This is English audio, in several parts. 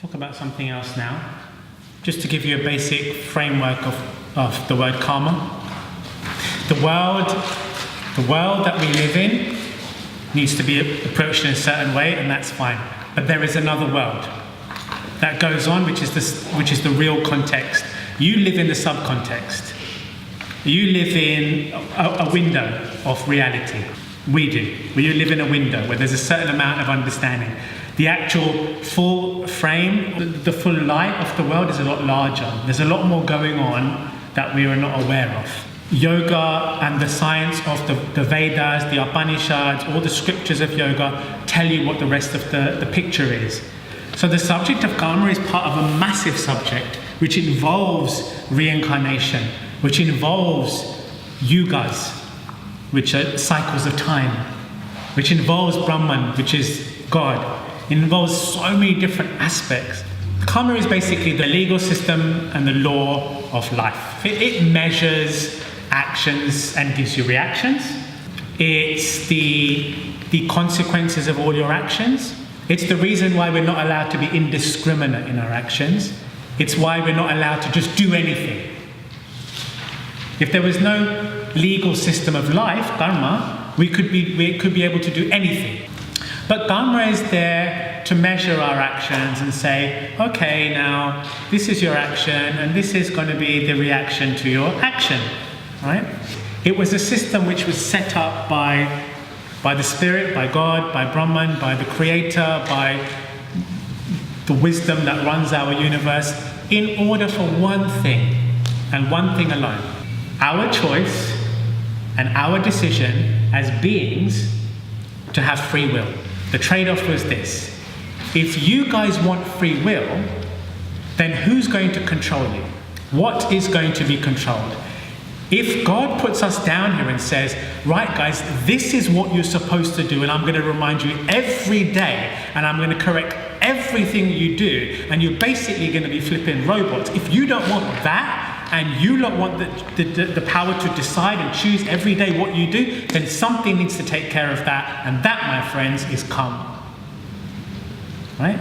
talk about something else now, just to give you a basic framework of the word karma. The world that we live in needs to be approached in a certain way, and that's fine. But there is another world that goes on, which is the real context. You live in the subcontext. You live in a window of reality. We do. We live in a window where there's a certain amount of understanding. The actual full frame, the full light of the world is a lot larger. There's a lot more going on that we are not aware of. Yoga and the science of the Vedas, the Upanishads, all the scriptures of yoga tell you what the rest of the picture is. So the subject of karma is part of a massive subject which involves reincarnation, which involves yugas, which are cycles of time, which involves Brahman, which is God. It involves so many different aspects. Karma is basically the legal system and the law of life. It measures actions and gives you reactions. It's the consequences of all your actions. It's the reason why we're not allowed to be indiscriminate in our actions. It's why we're not allowed to just do anything. If there was no legal system of life, karma, we could be able to do anything. But karma is there to measure our actions and say, okay, now this is your action and this is going to be the reaction to your action, right? It was a system which was set up by the Spirit, by God, by Brahman, by the Creator, by the wisdom that runs our universe, in order for one thing, and one thing alone. Our choice and our decision as beings to have free will. The trade-off was this. If you guys want free will, then who's going to control you? What is going to be controlled? If God puts us down here and says, right guys, this is what you're supposed to do, and I'm going to remind you every day, and I'm going to correct everything you do, and you're basically going to be flipping robots. If you don't want that, and you don't want the power to decide and choose every day what you do, then something needs to take care of that, and that, my friends, is karma. Right?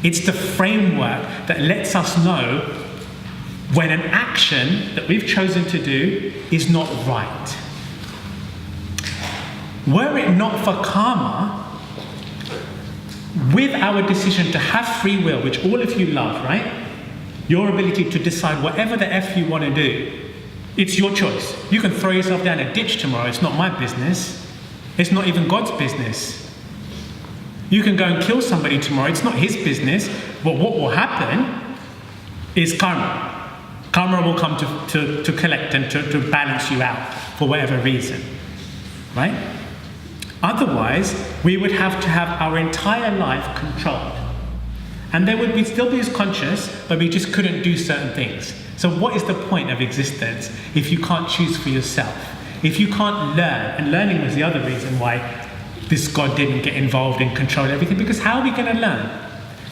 It's the framework that lets us know when an action that we've chosen to do is not right. Were it not for karma, with our decision to have free will, which all of you love, right? Your ability to decide whatever the F you want to do, it's your choice. You can throw yourself down a ditch tomorrow, it's not my business. It's not even God's business. You can go and kill somebody tomorrow, it's not his business. But what will happen is karma. Karma will come to collect and to balance you out for whatever reason, right? Otherwise, we would have to have our entire life controlled. And we'd still be as conscious, but we just couldn't do certain things. So what is the point of existence if you can't choose for yourself? If you can't learn, and learning was the other reason why this God didn't get involved and control everything, because how are we going to learn?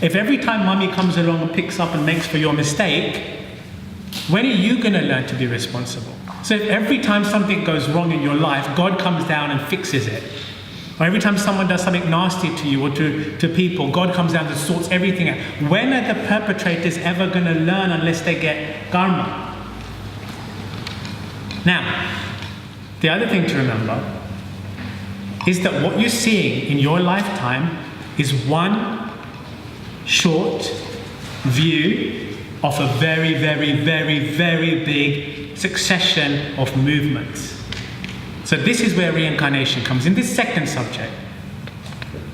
If every time mummy comes along and picks up and makes for your mistake, when are you going to learn to be responsible? So if every time something goes wrong in your life, God comes down and fixes it, or every time someone does something nasty to you or to people, God comes down and sorts everything out, when are the perpetrators ever going to learn unless they get karma? Now, the other thing to remember is that what you're seeing in your lifetime is one short view of a very, very, very, very big succession of movements. So this is where reincarnation comes in. This second subject,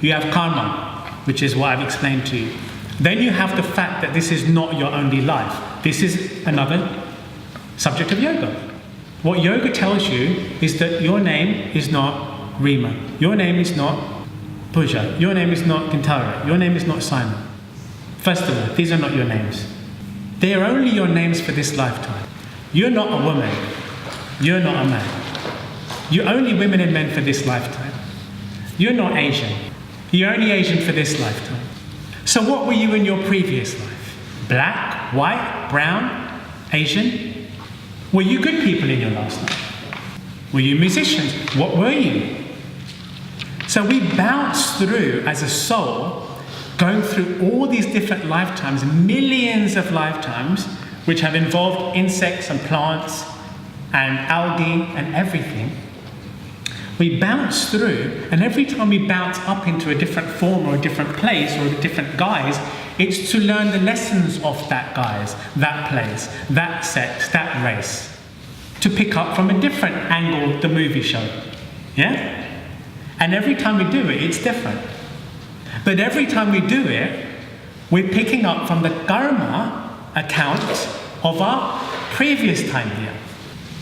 you have karma, which is what I've explained to you. Then you have the fact that this is not your only life. This is another subject of yoga. What yoga tells you is that your name is not Rima. Your name is not Pooja. Your name is not Gintara. Your name is not Simon. First of all, these are not your names. They are only your names for this lifetime. You're not a woman. You're not a man. You're only women and men for this lifetime. You're not Asian. You're only Asian for this lifetime. So what were you in your previous life? Black, white, brown, Asian? Were you good people in your last life? Were you musicians? What were you? So we bounce through as a soul going through all these different lifetimes, millions of lifetimes, which have involved insects and plants and algae and everything. We bounce through, and every time we bounce up into a different form or a different place or a different guise, it's to learn the lessons of that guise, that place, that sex, that race. To pick up from a different angle the movie showed. Yeah? And every time we do it, it's different. But every time we do it, we're picking up from the karma account of our previous time here.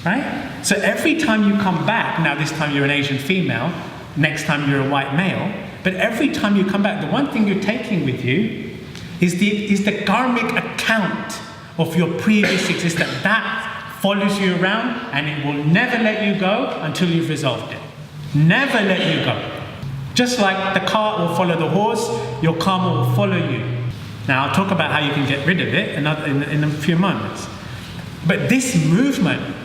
Right? So every time you come back, now this time you're an Asian female, next time you're a white male, but every time you come back, the one thing you're taking with you is the karmic account of your previous existence. That follows you around, and it will never let you go until you've resolved it. Never let you go. Just like the cart will follow the horse, your karma will follow you. Now I'll talk about how you can get rid of it in a few moments. But this movement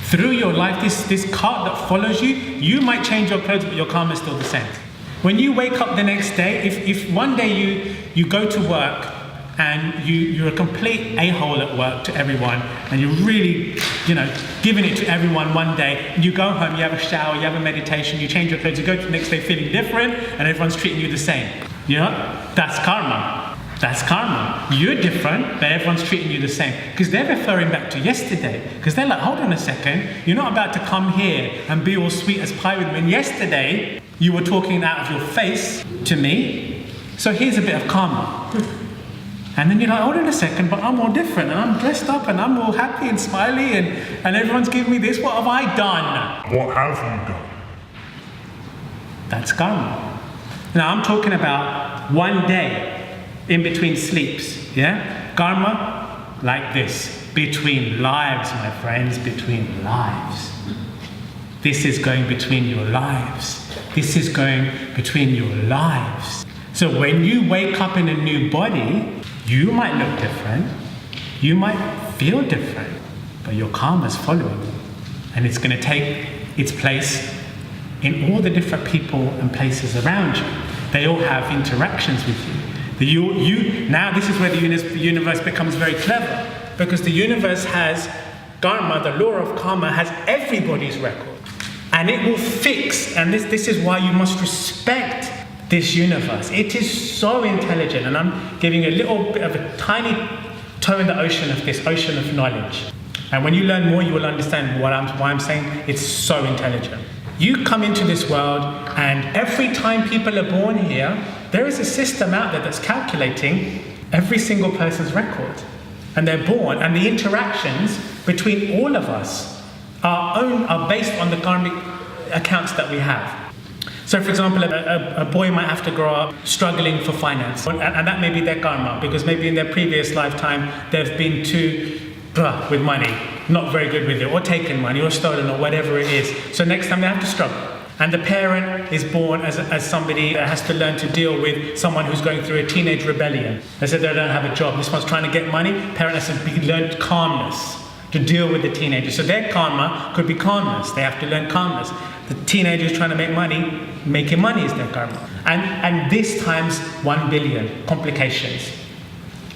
through your life, this cart that follows you, you might change your clothes, but your karma is still the same. When you wake up the next day, if one day you go to work and you're a complete a-hole at work to everyone, and you're really, giving it to everyone one day, you go home, you have a shower, you have a meditation, you change your clothes, you go to the next day feeling different, and everyone's treating you the same. That's karma. That's karma. You're different, but everyone's treating you the same. Because they're referring back to yesterday. Because they're like, hold on a second, you're not about to come here and be all sweet as pie with me. And yesterday, you were talking out of your face to me. So here's a bit of karma. And then you're like, hold on a second, but I'm all different. And I'm dressed up and I'm all happy and smiley. And everyone's giving me this. What have I done? What have you done? That's karma. Now I'm talking about one day in between sleeps, yeah? Karma, like this. Between lives, my friends, between lives. This is going between your lives. This is going between your lives. So when you wake up in a new body, you might look different. You might feel different. But your karma's following you. And it's going to take its place in all the different people and places around you. They all have interactions with you. Now this is where the universe becomes very clever, because the universe has karma, the law of karma has everybody's record, and it will fix, and this is why you must respect this universe. It is so intelligent, and I'm giving a little bit of a tiny toe in the ocean of this ocean of knowledge. And when you learn more, you will understand why I'm saying it's so intelligent. You come into this world, and every time people are born here, there is a system out there that's calculating every single person's record. And they're born, and the interactions between all of us are based on the karmic accounts that we have. So for example, a boy might have to grow up struggling for finance, and that may be their karma, because maybe in their previous lifetime they've been too with money, not very good with it, or taken money, or stolen, or whatever it is. So next time they have to struggle. And the parent is born as somebody that has to learn to deal with someone who's going through a teenage rebellion. They said they don't have a job, this one's trying to get money. Parent has to learn calmness to deal with the teenager. So their karma could be calmness. They have to learn calmness. The teenager is trying to make money, making money is their karma. And this times 1 billion complications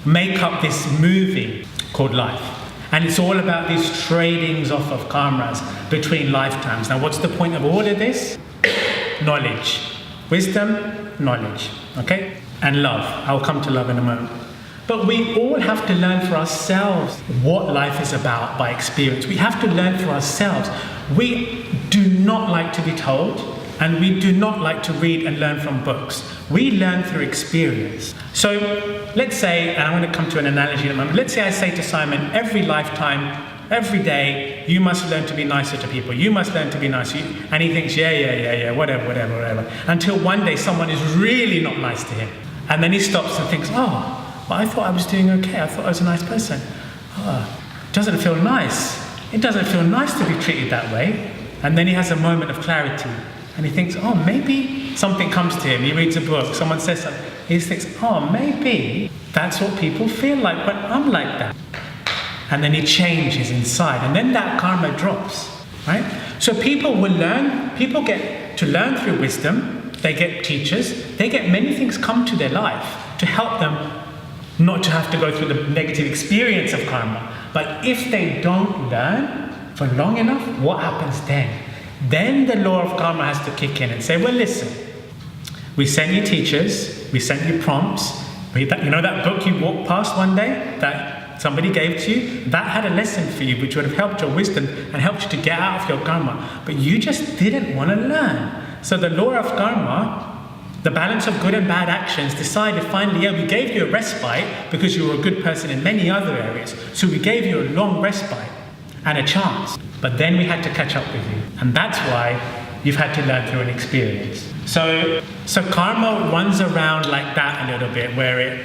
make up this movie called life. And it's all about these tradings off of karmas between lifetimes. Now what's the point of all of this? Knowledge. Wisdom, knowledge. Okay? And love. I'll come to love in a moment. But we all have to learn for ourselves what life is about by experience. We have to learn for ourselves. We do not like to be told, and we do not like to read and learn from books. We learn through experience. So let's say, and I'm going to come to an analogy in a moment, let's say I say to Simon, every lifetime, every day, you must learn to be nicer to people. You must learn to be nicer. And he thinks, yeah, whatever. Until one day someone is really not nice to him. And then he stops and thinks, oh, but I thought I was doing okay. I thought I was a nice person. It doesn't feel nice. It doesn't feel nice to be treated that way. And then he has a moment of clarity. And he thinks, oh, maybe something comes to him. He reads a book, someone says something. He thinks, oh, maybe that's what people feel like when I'm like that. And then he changes inside. And then that karma drops, right? So people will learn, people get to learn through wisdom. they get teachers, they get many things come to their life to help them not to have to go through the negative experience of karma. But if they don't learn for long enough, what happens then? Then the law of karma has to kick in and say, well, listen, we sent you teachers, we sent you prompts. You know that book you walked past one day that somebody gave to you? That had a lesson for you which would have helped your wisdom and helped you to get out of your karma. But you just didn't want to learn. So the law of karma, the balance of good and bad actions, decided finally, yeah, we gave you a respite because you were a good person in many other areas. So we gave you a long respite and a chance. But then we had to catch up with you. And that's why you've had to learn through an experience. So karma runs around like that a little bit, where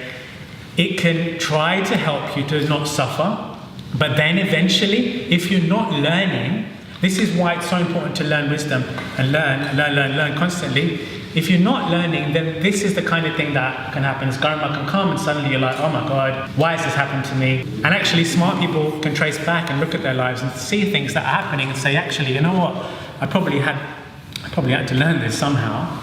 it can try to help you to not suffer. But then eventually, if you're not learning, this is why it's so important to learn wisdom and learn constantly. If you're not learning, then this is the kind of thing that can happen. As karma can come and suddenly you're like, oh my God, why has this happened to me? And actually smart people can trace back and look at their lives and see things that are happening and say, actually, you know what? I probably had to learn this somehow.